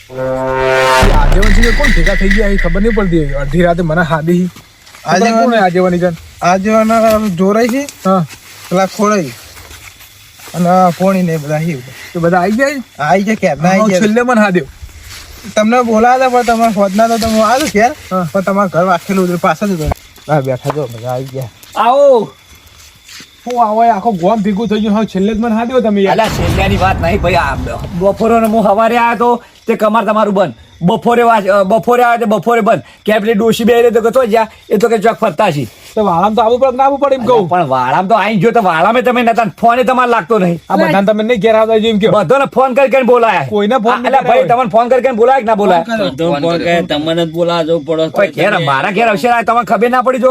આજેવન કોણ ભેગા થઈ ગયા ખબર નહીં પડતી. અડધી રાતે મને હાદી આજેવાની જન આજેવાના જોરાઈ છે. હા પેલા ખોરાઈ અને પોણી ને બધા તો બધા આવી ગયા. આવી જાય ક્યાં ના આવી છેલ્લે મને હાદ્યો. તમને બોલાવ્યા પણ તમારે શોધના તો તમે આવ્યો ઘેર પણ તમારું ઘર વાખેલું પાછળ જ હા બેઠા જો બધા આવી ગયા. આવો હું આવો આખો ગોમ ભેગું થઈ ગયું. હવે છેલ્લે જ મને હાદ્યો તમે. અલા છેલ્લાની વાત નહીં ભાઈ. આ બપોરે હું સવારે આવ્યો તો તે કમાર તમારું બંધ. બપોરે આવ્યો તો બપોરે બંધ. કેપલી ડોશી બે તો કતો જ્યાં એ તો કે ચોક ફરતા છે. તો વાળામાં તો આવવું પડે ના આવવું પડે એમ કહું. પણ વાળામાં તો આવી ગયો તો વાળામાં તમે નતા ફોને તમારે લાગતો નહીં. આ બધાને તમે નહીં ઘેર આવતા એમ કહો. બધાને ફોન કરીને બોલાયા. કોઈને ફોન એટલે ભાઈ તમને ફોન કરીને બોલાય કે ના બોલાય? તમને જ બોલાવજો પડે. ઘેર મારા ઘેર અવસર આવે તમને ખબર ના પડી જો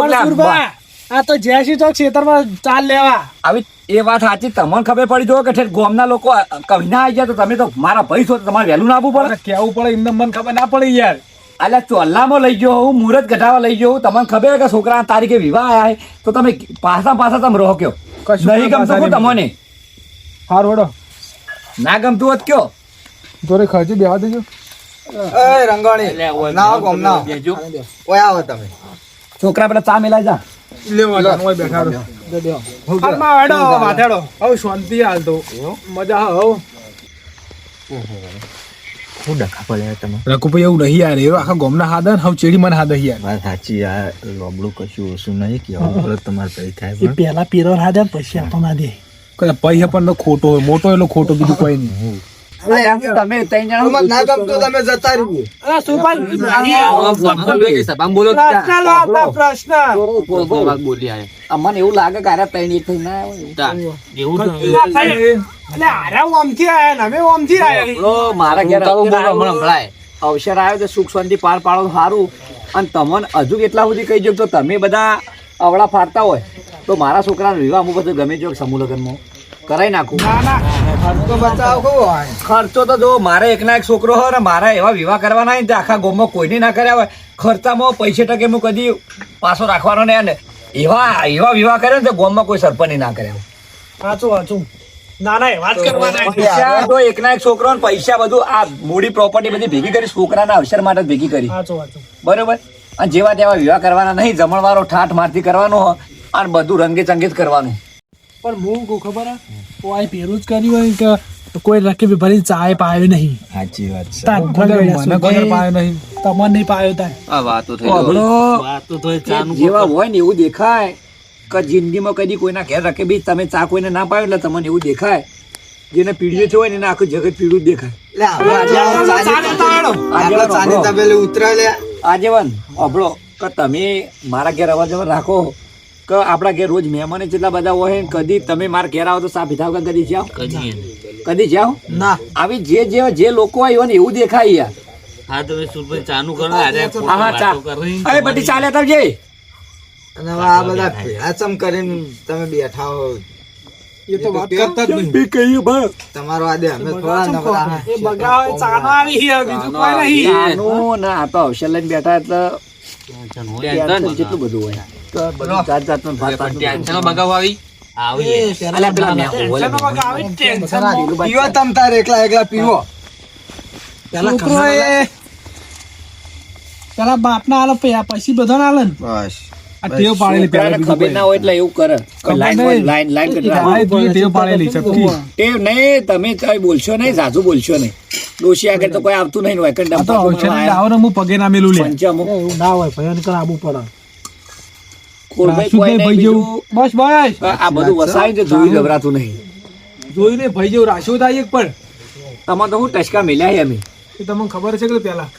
આ તો જેસી ચોક ખેતરમાં ચાલ લેવા આવી. એ વાત સાચી. તમને ખબર પડી જો કે ગામના લોકો કવિ ના આવી ગયા તો તમે તો મારા ભાઈ છો તમારે વહેલું ના આવવું પડે. કેવું પડે એમને મને ખબર ના પડી યાર. એટલે ચોલ્લામાં લઈ ગયો હું મુહૂર્ત ઘટાવા લઈ ગયો તમને ખબર કે છોકરાના તારીખે વિવાહ આવ્યા તો તમે પાછા તમે રહો કયો નહીં ગમતું કહું તમને. હાર વડો ના ગમતું હોત કયો જોરે ખર્ચી બેવા દેજો. એ રંગાણી ના કોમ ના ઓય આવો તમે છોકરા પેલા ચા મેલા જા બેઠા રહો. હવે શાંતિ હાલ તો મજા હવે શું ડખા પડ્યા તમે? રઘુભાઈ એવું નહીં યાર. એવો આખા ગોમના હાદન હવે ચેડી મને હાદ યાર. વાત સાચી. આ લોબડું કશું ઓછું નહીં કેવું પડે તમારે પૈ થાય પણ પેલા પીરો હાદે પછી આપણને દે પૈસા પણ ખોટો હોય. મોટો એટલો ખોટો બીજું કોઈ નહીં. તમે ત્રણ જણા ના ગમતું તમે જતા રહીએ. અમને એવું લાગે કે અરે ત્રણ એક ના મારા ઘેર અવસર આવ્યો તો સુખ શાંતિ પાર પાડો સારું. અને તમને હજુ કેટલા સુધી કહી જો તો તમે બધા અવળા ફાડતા હોય તો મારા છોકરાનો વિવાહ હું બધું ગમે જો સમૂહ લગ્નમાં કરાઈ નાખું. ખર્ચો તો જો મારે એકના એક છોકરો હોય ને મારા એવા વિવાહ કરવાના ને આખા ગામમાં કોઈને ના કર્યા હોય. ખર્ચામાં પૈસે ટકે હું કદી પાછો રાખવાનો ને એવા વિવાહ કર્યો ને તો ગામમાં કોઈ સરપંચ ના કર્યા. પૈસા તો એકના એક છોકરો ને પૈસા બધું આ મૂડી પ્રોપર્ટી બધી ભેગી કરી છોકરાના અવસર માટે જ ભેગી કરી. બરોબર. અને જેવા તેવા વિવાહ કરવાના નહીં. જમણવારો ઠાઠ મારથી કરવાનો હોય અને બધું રંગે ચંગે જ કરવાનું. પણ હું કહું ખબર કોઈ પેલું જ કર્યું હોય કે કોઈ રકીબ ભરી ચાય પાયો નહીં. સાચી વાત છે. મને કોઈ પાયો નહીં. તમને નહીં પાયો તાર આ વાતો થઈ જેવા હોય ને એવું દેખાય કે જિંદગીમાં કદી કોઈના ઘેર રાખે બી તમે ચા કોઈને ના પાયો એટલે તમને એવું દેખાય જેને પીડીઓ છે હોય ને એને આખું જગત પીડું જ દેખાય. આજેવન અભળો કે તમે મારા ઘેર અવર જવર રાખો કે આપણા ઘેર રોજ મહેમાન જેટલા બધા હોય કદી તમે મારા ઘેર આવો તો સા પીધા વગર કદી જાઓ? કદી જાઓ ના. આવી જે લોકો હોય ને એવું દેખાય યાર. હા તમે સુરભાઈ ચાનું કરો. હા ચા અરે બધી ચાલે તરજે. અને આ બધા આચમ કરીને તમે બેઠા હો એ તો વાત કરતા જ નહીં કહીએ ભાઈ તમારો આદે અમે થોડા નવરા એ બગાવે ચાનો આવી હે બીજું કોઈ નહીં. ચાનું ના આ તો અવસર લઈને બેઠા એટલે જેટલું બધું હોય તો બધું જાત જાતનું પીવો તમ તારે એકલા પીવો. પેલા બાપ ના આલો પછી બધા ના આલે ને. બસ આ ટેવ પાડેલી પેલા ખબર ના હોય એટલે એવું કરે. ટેવ પાડેલી સબકી ટેવ નહીં. તમે કઈ બોલશો નહીં, ઝાઝુ બોલશો નહીં. ડોશી આગળ તો કોઈ આવતું નહીં. હું પગે ના મેલું લે પંચામું એવું ના હોય ભયંકર આબુ પડે. કોળભાઈ કોઈ નહીં બીજું. બસ બસ આ બધું વસાય છે જોઈ ગભરાતું નહીં. જોઈને ભાઈ જેવું રાશિઓ થાય એક પણ તમારે તો હું ટચકા મેલ્યા અમે. એ તમને ખબર છે કે પેલા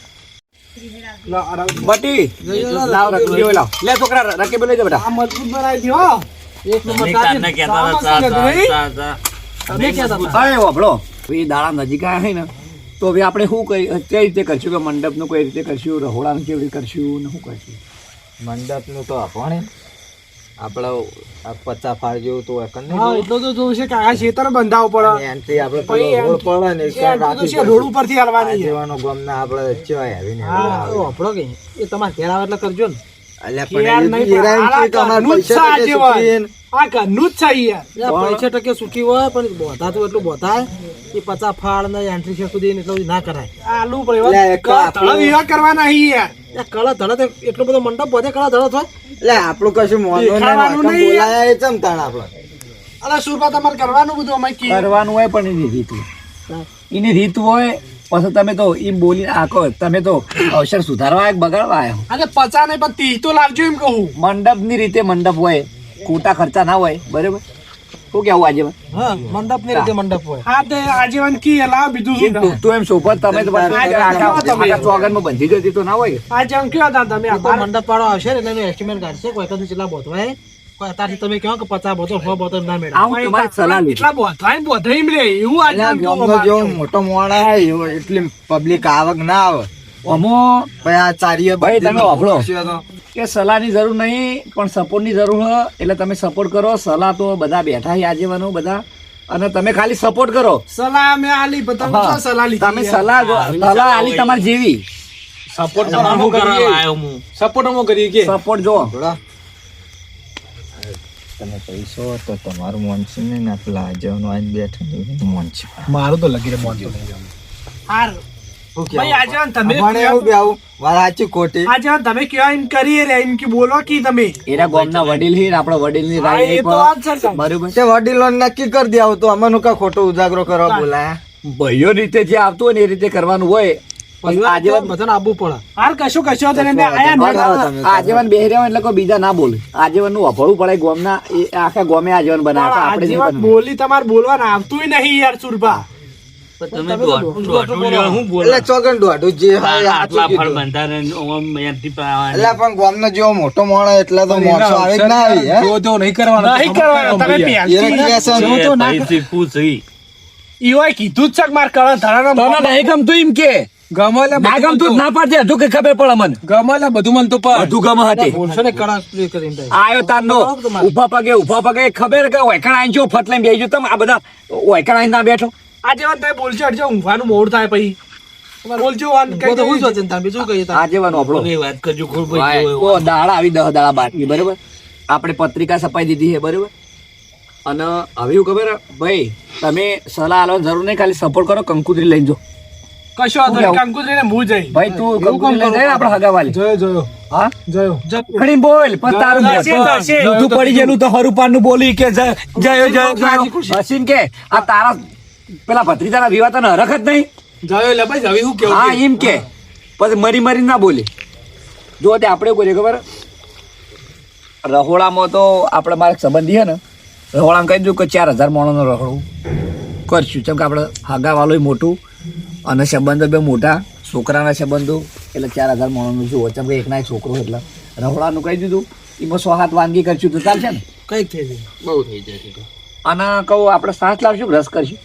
બટી લાવ રકીબ લાવ. લે છોકરા રકીબ લઈ જા બેટા. આ મજબૂત બનાવી દો. એક નંબર અરે વાપડો એ દાડા નજીક આવ્યા છે ને તો હવે આપણે શું કઈ રીતે કરશું કે મંડપનું કઈ રીતે કરશું, રહોડાનું કેવી રીતે કરશું ને શું કરશું? મંડપ નું તો આપણે 50 ફાળ જેવું તો એટલો તો જોવું છે કે આ ખેતર બંધાવ પડે. એન્ટ્રી આપણે રોડ પડે ને રોડ ઉપરથી આવવાની દેવાનો ગમ ના આપણે ચવાય આવીને આપણો કે એ તમારે ઘેર આવે એટલે કરજો ને. અલ્યા ઘેર પણ નહીં, એ હેરાન આ છે કે અમારા ઘરનું જ પૈસા છે ટકે આગેવાન. સુખીન. આ ઘરનું જ છે યાર. પૈસા ટકે સુખી હોય પણ બોધા તો એટલું બોધાય એ 50 ફાળ ને 80 સુધી ને એટલું ના કરાય. આલુ પર એવા લે, એક તો કળા આપણું- ધડા વિવાહ કરવાના હી યાર. એ કળા ધડા તો એટલો બધો મંડપ બધે કળા ધડા થાય. એટલે આપણું કશું મોનો ને દેખાવાનું વાકમ નહીં યાર. બોલાયા એ ચમ તાણ આપણે. અલા સુરભા તમારે કરવાનું બધું અમે કીધું. કરવાનું હોય પણ એની રીત હોય. એની રીત હોય પછી તમે તો એમ બોલી આખો તમે તો અવસર સુધારવા એક બગાડવા આવ્યો. અને 50 નહીં પણ 30 તો લાવજો એમ કહું. મંડપની રીતે મંડપ હોય, ખોટા ખર્ચા ના હોય, બરાબર? શું કેવું આજે હા મંડપ ની રીતે મંડપ હોય. હા તે આજીવન કી લાવ બીજું શું થાય? તું એમ સોપત તમે તો પછી આખા ચોગનમાં બંધી જતી તો ના હોય. આજીવન કયો હતા તમે? એ તો મંડપ વાળો આવશે ને એટલે એનું એસ્ટિમેટ કાઢશે કોઈ કદી કેટલા બોધવાય કોઈ અત્યારથી તમે કહો કે 50 બોધો 100 બોધો ના મેળવે. આવું તમારી સલાહ લીધી. એટલા બોધાય ને બોધાય એમ રે એવું એટલે આજીવન કહું ગામનો જેવો અમારે. મોટો મોણા હોય એવો એટલી પબ્લિક આવક ના આવે. અમો પછી આ ચારીએ ભાઈ તમે બધી વાપરો. ખુરશીઓ તો કે સલાહની જરૂર નહીં પણ સપોર્ટની જરૂર હોય એટલે તમે સપોર્ટ કરો. સલાહ તો બધા બેઠા છે આગેવાનો બધા, અને તમે ખાલી સપોર્ટ કરો. સલાહ મેં આલી પણ તમે હા. શું સલાહ લીધી તમે યાર? સલાહ આલી તમારી જેવી સપોર્ટ કરીએ કે સપોર્ટ જો થોડા તમે પૈસો તો તમારું મન છે ને પેલા જવાનું આજ બેઠા ને એનું મન છે. મારું તો લગીરે મોન તો હાર શું ભાઈ કહેવું? આજીવન તમે અમારે એવું બી આવું વાત સાચી ખોટી. આજીવન તમે કયો એમ કરીએ રે એમ કે બોલો કી તમે એના ગામના વડીલ છે ને આપણા વડીલની હા, રાય એ તો વાત છે સાહેબ. બરોબર. તે વડીલો નક્કી કરી દે આવું તો અમને કા ખોટો ઉજાગરો કરવા બોલાયા. ભાઈઓ રીતે જે આવતું હોય ને એ રીતે કરવાનું હોય. આજીવન બધાને આપવું પડે. હાર કશું તને મેં આયા બરાબર ને તમે. આજીવન બેહી રહ્યા હોય એટલે કોઈ બીજા ના બોલે. આજીવન નું વફળવું પડે ગામના, એ આખા ગામે આજીવન બનાવે આપણે નહીં આજીવન બનાવવું. બોલી તમારે બોલવાનું આવતું નહીં યાર સુરભા. એટલે ચોગન દોઢું જે હોય એ સાચું કીધું. એટલે પણ ગામનો જેવો મોટો માણસ એટલા તો માણસો આવે કે ના આવે હે? નહીં કરવાનું તમે એને પહેલથી કહે છે ને, ઈઓએ કીધું જ છે કે મારે કરણ ધરાનો નહીં ગમતું એમ કે ના ગમતું ના પાડજે હજુ કે ખબર પડે મને બધું ગમે હતી. બોલશો ને કળા પ્લે કરીને થાય. આયો તારનો ઉભા પગે ખબર કે ઓયકણ આઈને જો ફટ લઈને બેસી તમે આ બધા ઓયકણ આઈને ના બેઠો. આજીવન તમે બોલજો અડજો ઊંઘવાનું મોડ થાય પછી બોલજો વાન કઈ બોધો હું દેજો. સોચે ને તાર બીજું કહીએ તાર. આજીવન આપણો ઓ દાડા આવી 10 દાડા બાકી, બરોબર? આપણે પત્રિકા છપાઈ દીધી છે, બરોબર? અને હવે એવું ખબર ભાઈ તમે સલાહ આલવાની જરૂર નહીં, ખાલી સપોર્ટ કરો. કંકુતરી લઈને જો કશો વાંધો નહીં. કંકુતરીને હું જઈ ભાઈ, તું કંકુતરી લઈને જાય ને આપણે હગાવાલી. જોયો હા જોયો ખડી બોલ પણ તારું થશે, થશે. તું પડી ગયેલું તો હરુપાનનું બોલી કે જય હસીન કે આ તારા પેલા ભત્રીજાના વિવાહ તને હરખ જ નહીં. જોયો એટલે ભાઈ હવે હું હા કેવું એમ કે પછી મરી ના બોલે. જો તે આપણે કોઈ ખબર રહોડામાં તો આપણે મારે સંબંધી હે ને રહોડામાં કહી દઉં કે 4000 માણસનો રહોડું કરશું. કેમ કે આપણે હગાવાલો મોટું અને સંબંધો બે મોટા, છોકરાના સંબંધો એટલે 4000 માણસનું શું હોય. કેમ કે એકના એક છોકરો એટલે રહોડાનું કહી દીધું એમાં 100 વાનગી કરશું તો ચાલશે ને. કઈક થઈ જાય. અને કહું આપણે સાસ લાવશું કે રસ કરશું?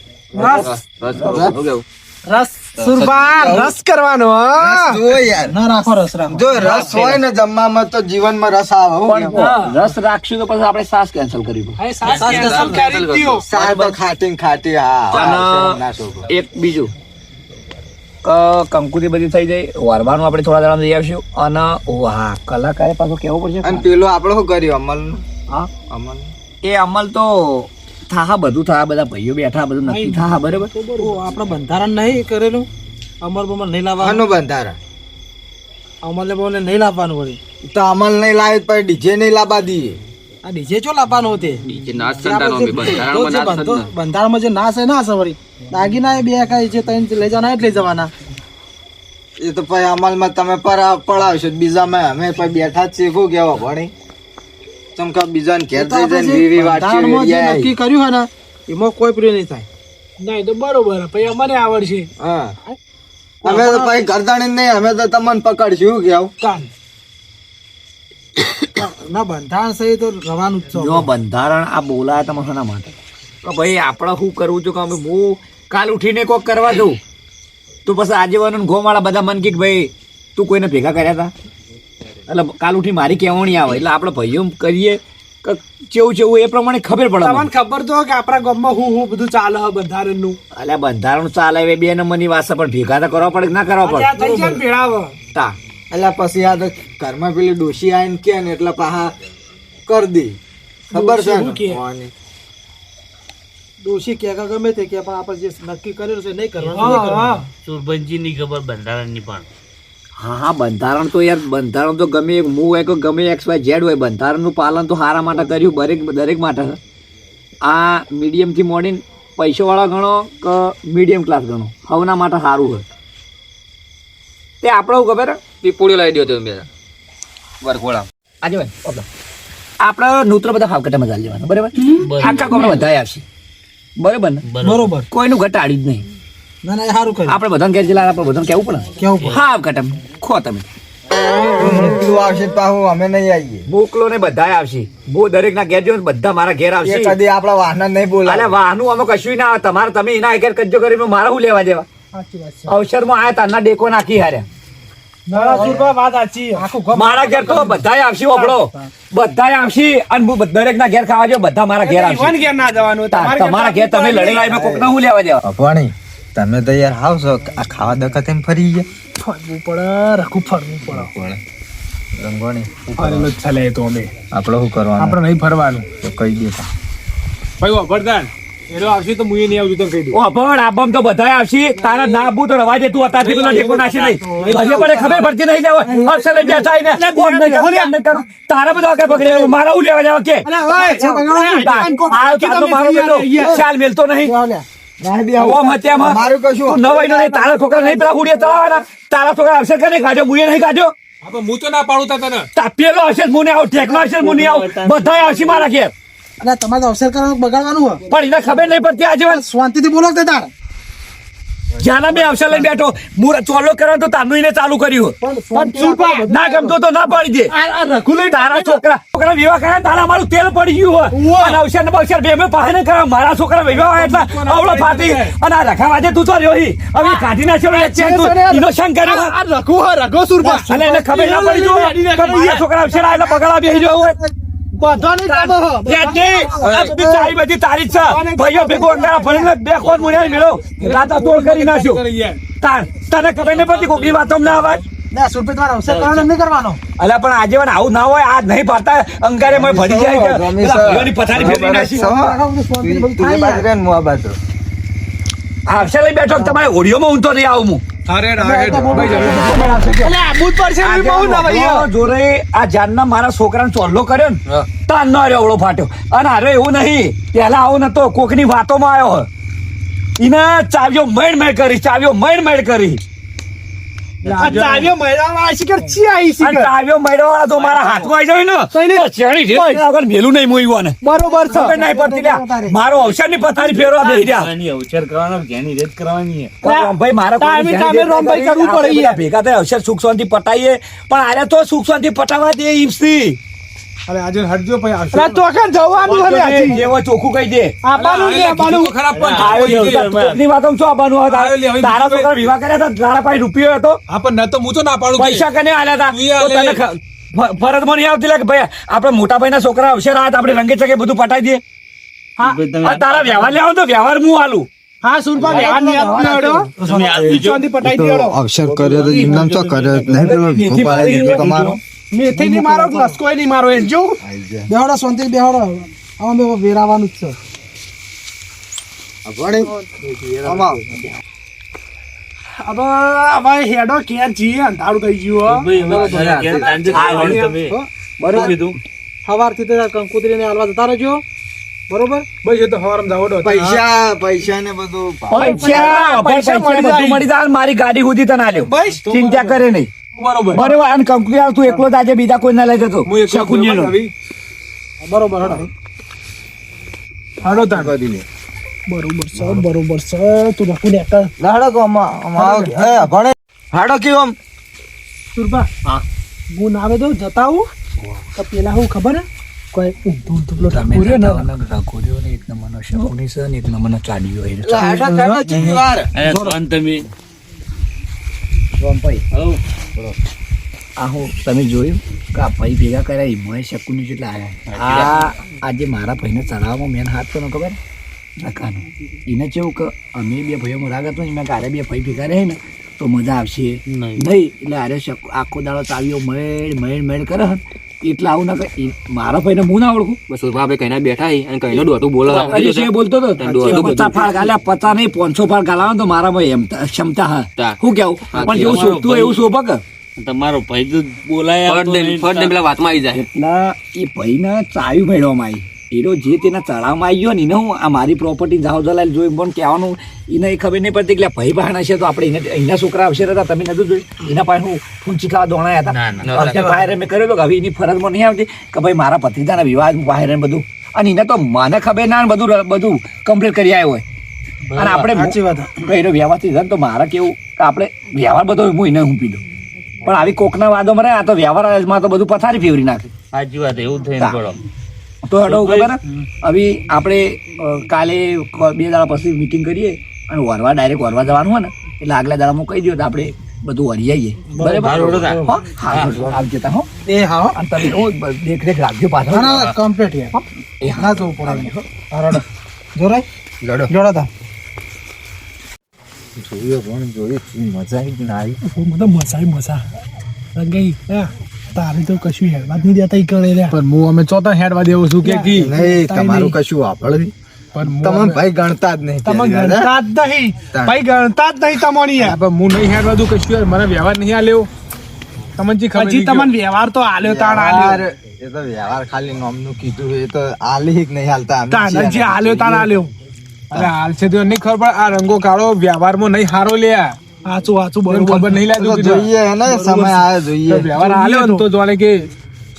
રસ સુરભા રસ કરવાનો હા. જો યાર ના રાખો રસ રાખો. જો રસ હોય ને જમવામાં તો જીવનમાં રસ આવે હો. પણ રસ રાખશું તો પછી આપણે સાસ કેન્સલ કરી દઉં. હવે સાસ cancel કરી દ્યો. સાર તો ખાટી ને ખાટી હા ના છોકરો. એક બીજું કંકુથી બધી થઈ જાય, વારવાનું આપણે થોડા દાડા જઈ આવશું. અને હા કલાકારે પાછો કેવું પડશે. અને પેલું આપણે શું કર્યું અમલ હા અમલ એ અમલ તો થાહા બધું થા, બધા ભાઈઓ બેઠા બધું નક્કી થા, બરાબર? આપણે બંધારણ નહીં કરેલું અમર બમર નહીં લાવવાનું. આનું બંધારણ અમલે બોલે નહીં લાવવાનું વળી. તો અમલ નહીં લાવે તો ડીજે નહીં લાવવા દઈએ. આ ડીજે ચો લાવવાનું હોતે બંધારણમાં જે નાશ છે ના છે વળી દાગીના એ બે કાંઈ છે ત્રણ લઈ જવાના એટલે લઈ જવાના. એ તો પછી અમલમાં તમે પડાવશો બીજામાં અમે પછી બેઠા જ છીએ શું કેવો ભણી ચમકા બીજાને ઘેર તો જઈ આપણે જઈને જે વીવી બંધારણમાં જે વાટકી નક્કી કર્યું હોય ને એમાં કોઈ પ્રિય નહીં થાય. નહીં તો બરોબર પછી અમને આવડશે હા અમે તો પછી ઘરદાણી નહીં અમે તો તમને પકડશું કેવું કાન ના બંધારણ છે એ તો રવાનું જ છે. જો બંધારણ આ બોલાયા તમે શાના માટે? તો ભાઈ આપણે શું કરવું છું કે અમે હું કાલ ઉઠીને કોક કરવા દઉં તો પછી આજેવાનું ગોમાળા બધા મન કે ભાઈ તું કોઈને ભેગા કર્યા હતા એટલે કાલ ઉઠી મારી કહેવણી આવે એટલે આપણે ભાઈઓ કરીએ કે ચેવું એ પ્રમાણે ખબર પડે તમને મને. ખબર તો કે આપણા ગામમાં હું બધું ચાલે છે બંધારણનું અલ્યા બંધારણ ચાલે એ બે નંબરની વાત છે પણ ભેગા તો કરવા પડે કે ના કરવા અત્યારે પડે? થઈ જાય ને ભેળાવ. તા એટલે પછી આ તો ઘરમાં પેલી ડોશી આવીને કે ને એટલે પાહા કરી દે ખબર છે ડોશી શું કે? ને ભવાની. ડોશી કે ગમે તે કે પણ આપણે જે નક્કી કરેલું છે નહીં કરવાનું નહીં હા કરવાનું. હા સુરભંજીની ખબર બંધારણની પણ હા બંધારણ તો યાર બંધારણ તો ગમે એક મૂવ હોય કે ગમે XYZ હોય બંધારણનું પાલન તો સારા માટે કર્યું દરેક માટે છે. આ મીડિયમથી મોડીને પૈસાવાળા ગણો કે મીડિયમ ક્લાસ ગણો હવના માટે સારું હોય તે આપણે શું ખબર પીપોળીઓ લાવી દો તમે વરખોળા આજે ભાઈ આપણે નૂત્ર બધા ફાવકટામાં ચાલી જવાનું બરાબર આખા કોમડા બધા આવશે બરાબર ને બરોબર કોઈનું ઘટાડી જ નહીં ના ના એ સારું કર્યું આપણે બધાને ઘેર જલા આપણે બધાને કેવું પડે કેવું પડે? હા કટમ ખો તમે મોકલું આવશે તો પાહું અમે નહીં આવીએ મોકલો ને બધા આવશે બહુ દરેક ના ઘેર જો બધા મારા ઘેર એ આવશે કદી આપણા વાહન નહીં અલે બોલાવે વાહનું અમે કશું ના આવે તમારે તમે એના ઘેર કજ્જો કરીને મારે શું લેવા દેવા સાચી વાત છે અવસરમાં આયા તારના ડેકો નાખી હાર્યા ના સુરભા વાત સાચી આખું ગામ મારા ઘેર તો બધાય આવશે ઓપડો બધાય આવશે અને હું દરેક ના ઘેર ખાવા જો બધા મારા ઘેર આવશે ઈવન ઘેર ના જવાનું તમારા ઘેર તમે લડેલા કોક ના હું લેવા દેવા અભવાણી તમે તો યાર હાવ છો આ ખાવા દકા તેમ ફરી ગયા ફરવું પડે રાખું ફરવું પડે રંગવાણી ફરેલો જ ચાલે એ તો અમે આપણે શું કરવાનું આપણે નહીં ફરવાનું તો કહી દેતા ભાઈ વરદાન એનો આવશે તો હું એ નહીં આવતું તો કહી દઉં ઓ પણ આબમ તો બધાય આવશે તારા ના આબુ તો રવા દે તું અત્યારથી પેલો ડેકો નાખી નહીં હજી પણ ખબર પડતી નહીં લેવા અક્ષર લઈ બેઠા આઈને કોણ નહીં કરું, એમ નહીં કરું. તારા બધા આગળ પકડી લેવું. મારા હું લેવા જવા કે આ તારનો મારો બેટો ચાલ મેલતો નહીં ઓ મત્યામાં મારું કશું તું નવાઈ નો નહીં તારા છોકરા નહીં પેલા હુડિયા તળાવવાના તારા છોકરા અવસર કરે કાઢ્યો મુએ નહીં કાઢ્યો હું તો ના પાડું તને પેલો હશે મુને આવ ઠેકનો હશે મુને આવ બધાય આવશે મારા ઘેર અને તમારે અવસર કરવાનું બગાડવાનું હોય પણ એને ખબર નહીં પડતી આજે શાંતિથી બોલો તે તાર જ્યાં મેં અવસર લઈને બેઠો મુરત ચોલો કરવાનું તો તારનું એને ચાલુ કર્યું પણ ચૂપા ના ગમતો તો ના પાડી દે તારા છોકરા વિવાહ કર્યા તારા મારું તેલ પડી ગયું હોય અને અવસર ને બવસર બે પાસે ને કરવા મારા છોકરા વિવાહ એટલે આવડો ફાટી અને આ રખાવાજે તું તો રહ્યો હી હવે કાઢી નાખ્યો એનો શંક કર્યો રઘો સુરભા અને એને ખબર ના પડી જો કે મારા છોકરા અવસર આવેલા બગાડા બેસી રહ્યો હોય બધી તારી જ છે ભાઈઓ ભેગો અંગારા ફરીને બે કોણ મુનિયા મેળો રાતા તોડ કરી નાખ્યો તને ખબર નહીં પડતી કોકની વાતો ના અવાજ ના સુરભી તમારે અવસર કરવાનો નહીં કરવાનો અલા પણ આજે આવું ના હોય આજ નહીં પાડતા અંગારે મને ભરી જાય કે પેલા ભાઈઓની પથારી ફેરવી નાખી આવશે લઈ બેઠો તમારે ઓડિયોમાં ઊંધો નહીં આવું હું જોરે આ જાનના મારા છોકરાને ચોલ્લો કર્યો ને તાન નો અવળો ફાટ્યો અને અરે એવું નહીં પેલા આવું નતો કોકની વાતોમાં આવ્યો એને ચાવ્યો મેળ કરી ચાવ્યો મેળવવા તો મારા હાથમાં આવી જાય ને મેલું નહીં મોયું ને બરોબર ખબર નહીં પડતી લ્યા. મારો અવસર ની પથારી ફેરવા દઈ રહ્યા અવસર કરવાનો જેની રેત કરવાની ભાઈ મારા ભેગા થાય અવસર સુખ શાંતિ પટાઈએ પણ આને તો સુખ શાંતિ પટાવા દે ઈમસી અરે આજે હટજો ભાઈ આવશે જેવો ચોખ્ખું કહી દે ખરાબ કોકની વાતોમાં શું આવવાનું હોય? તારા છોકરા વિવાહ કર્યા હતા તારા પાસે રૂપિયો હતો પણ ન તો હું તો ના પાડું પૈસા કને આલ્યા હતા તો તને ફરજમાં નહીં આવતી લાગે ભાઈ આપણે મોટા ભાઈ ના છોકરા અવસર આવ્યા આપણે રંગે ચકે બધું પટાઈ દઈએ હા તારા વ્યવહાર લેવા તો વ્યવહાર હું આલું હા સુરભા વ્યવહાર ની અવસર કર્યો તો ઇનામ તો કર્યો નહીં તમારો મેથી ની મારો લસકોય નહીં મારો એ જો બેહોડા શાંતિ બેહોડા અમે વેરાવાનું જ છે હવે હેડો ક્યાં છીએ અંધારું થઈ ગયું બરોબર કીધું સવારથી તો કંકુતરી ને હાલવા જતા રહેજો બરોબર ભાઈ એ તો હવારમ જાવડો પૈસા ને બધું પૈસા બધું મળી જાય મારી ગાડી સુધી તને આલ્યો બસ ચિંતા કરે નહીં બરોબર બરોબર અને કંકુરિયા તું એકલો જ આજે બીજા કોઈ ના લઈ જતો હું એક શકુંજીનો. બરોબર હડો હાડો તા બરોબર છે તું રખું ને હાડો કેવું સુરભા ગુણ આવે તો જતા આવું તો પેલા હું ખબર હે કોઈ ઊંધું પેલો ઠાકોર્યો ને એક નંબરનો શકુની છે ને એક નંબરનો ચાડીયો એ તમે આ હું તમે જોયું કે આ ભાઈ ભેગા કર્યા એમાં શકુની જેટલા આવ્યા આજે મારા ભાઈને ચડાવવામાં મેન હાથ તો ન ખબર રકાનો એને કેવું કે અમે બે ભાઈઓમાં રાગ હતો ને મેં કારે બે ભાઈ ભેગા રહે ને તો મજા આવશે નહીં. એટલે અરે આખો દાડો ચાવીઓ મેળ કરે હે એટલે આવું ના કરે. મારા ભાઈને હું ના ઓળખું. બસ આપણે કઈના બેઠા હી અને કઈનો દોઢું બોલો અરે છે બોલતો હતો 50 ફાળ ગાલ્યા 50 નહીં 500 ફાળ ગાલાવાનો તો મારામાં એમ ક્ષમતા હા. શું કેવું પણ જેવું શોભતું એવું શોભક. તમારો ભાઈ તો બોલાય ફટ પેલા વાતમાં આવી જાય. એટલે એ ભાઈને ચાવી મેળવવામાં આવી. એનો જે તેના ચડાવવામાં આવી ગયો ને એને હું આ મારી પ્રોપર્ટી જાવ જલાલ જોઈ પણ કહેવાનું એને એ ખબર નહીં પડતી કે ભાઈ બહાર છે તો આપણે એના છોકરા આવશે હતા તમે નતું જોયું એના પાસે હું ફૂંચીટલા દોણાયા હતા બહાર મેં કર્યો કે હવે એની ફરજમાં નહીં આવતી કે ભાઈ મારા ભત્રીજાના વિવાહ બહાર બધું અને એને તો મને ખબર ના બધું કમ્પ્લીટ કરી આવ્યો હોય અને આપણે સાચી વાત એનો વ્યવહારથી જાય તો મારે કેવું કે આપણે વ્યવહાર બધો હું એને હું પીધો પણ આવી કોકના વાદોમાં રહે આ તો વ્યવહારમાં તો બધું પથારી ફેવરી નાખે. સાચી વાત એવું થઈને પડો તો હડો ખબર હવે આપણે કાલે 2 દાડા પછી મીટિંગ કરીએ અને વરવા ડાયરેક્ટ વરવા જવાનું હોય ને એટલે આગલા દાડા હું કહી દઉં તો આપણે બધું વરી આવીએ. બરાબર આવજે તા હો એ હા અને તમે દેખ રાખજો પાછળ કમ્પ્લીટ યાર ના તો પડે હરડો જોરાય જોડા તા જોયું પણ જોયું મજા આવી ના આવી. મને મજા રંગાઈ તારે તો કશું હેડવા જ નહીં દેતા ઈ કરે લ્યા. પણ હું અમે ચોથા હેડવા દેવું છું કે કી નહીં તમારું કશું વાપરવી પણ તમે ભાઈ ગણતા જ નહીં તમે ગણતા જ નહીં ભાઈ ગણતા જ નહીં તમોની યાર. પણ હું નહીં હેડવા દઉં કશું યાર મને વ્યવહાર નહીં આલ્યો તમને જે ખબર હજી તમને વ્યવહાર તો આલ્યો તાણ આલ્યો એ તો વ્યવહાર ખાલી નામનું કીધું એ તો આલી જ નહીં હાલતા અમે તાણ છીએ. જે આલ્યો તાણ આલ્યો. અરે હાલ છે તો નહીં ખબર પડે આ રંગો કાળો વ્યવહારમાં નહીં હારો લ્યા હાચું મને બરોબર ખબર નહીં તો લાગ્યું જોઈએ ને સમય આવે જોઈએ વ્યવહાર આલ્યો ને તો જાણે કે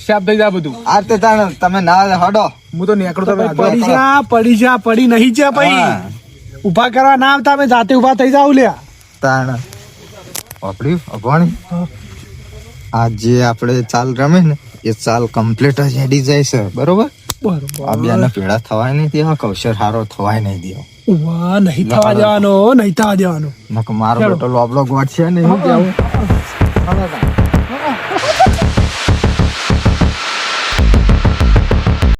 શાપ થઈ જાય બધું. આ તે તાણ તમે ના હડો હું તો નીકળતો પડી જા પડી નહીં જા ભાઈ ઉભા કરવા ના આવતા અમે જાતે ઉભા થઈ જાવ લ્યા. તાણ આપણી અભણી આ જે આપણે ચાલ રમે ને એ ચાલ કમ્પ્લીટ જ હેડી જાય છે બરોબર. બરોબર આ બેના પેડા થવાય નહીં દેવા કૌશર હારો થવાય નહીં દેવો. વાહ નહીં થવા દેવાનો નહીં થવા દેવાનો. નક મારો બેટો લોબલો ગોટ છે ને હું કેવું